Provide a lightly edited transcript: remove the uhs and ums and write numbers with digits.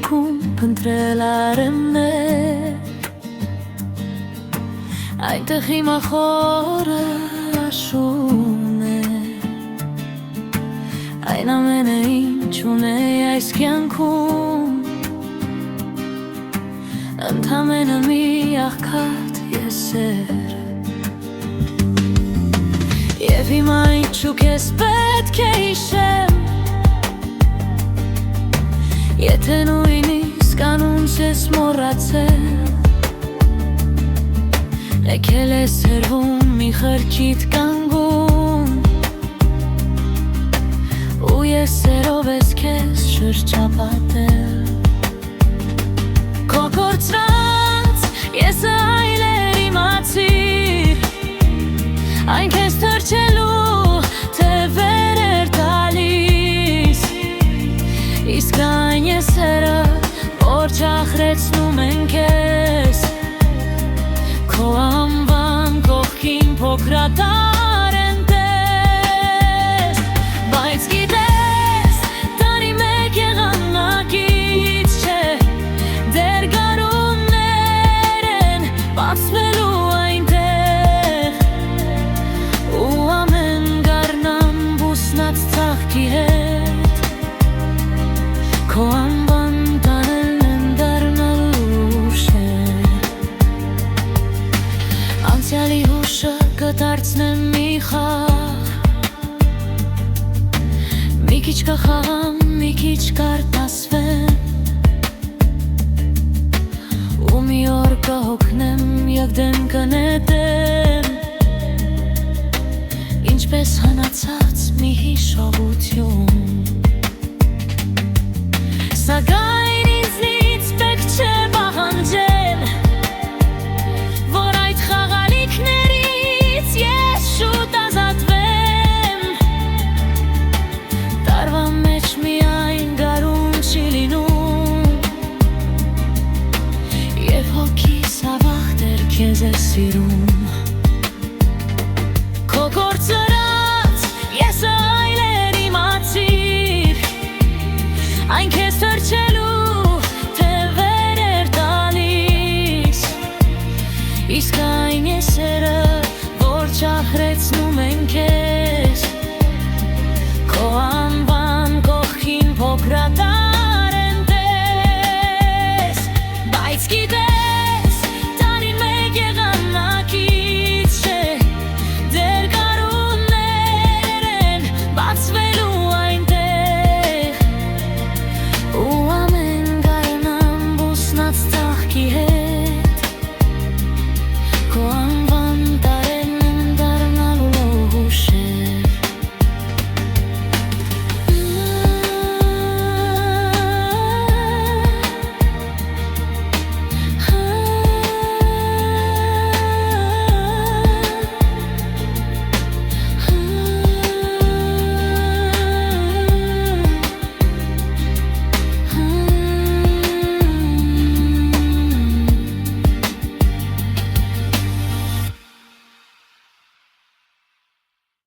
երկնքում փնտրել արևներ, այնտեղ հիմա խորը աշուն է, այն ամենը ինչ ունեի այս կյանքում, ընդամենը մի աղքատ եսեր, և հիմա ինչու քեզ պետք է հիշեմ, եթե նույնիսկ անունս ես մոռացել, եկել ես հեռվում մի խրճիթ կանգուն, ու ես սերով ես քեզ շրջապատել, քո կորցրած եսը այլեր իմացիր, այն քեզ թրջելու թևեր էր տալիս, իսկ այն եսերը, որ ճախրեցնում են քեզ, քո անվան կողքին փոքրատար են տես, բայց գիտես, տարի մեկ եղանակից չէ, դեռ գարուններ են բացվելու այնտեղ, ու ամեն գարնան բուսնած ծաղկի հետ, քո անվան տանելն են դառնալու շեր, անցյալի հուշը կդարձնեմ մի խաղ, մի քիչ կխաղամ, մի քիչ կարտասվեմ, ու մի օր կհոգնեմ և դեմ կնետեմ, ինչպես հնացած մի հիշողություն, սակայն ինձնից պետք չէ պահանջել, որ այդ խաղալիքներից ես շուտ ազատվեմ, տարվա մեջ միայն գարուն չի լինում, և հոգիս ավաղ դեռ քեզ է սիրում, քո կորցրած եսը այլեր իմացիր, այն քեզ թրջելու թևեր էր տալիս, իսկ այն եսերը, որ ճախրեցնում են քեզ, քո անվան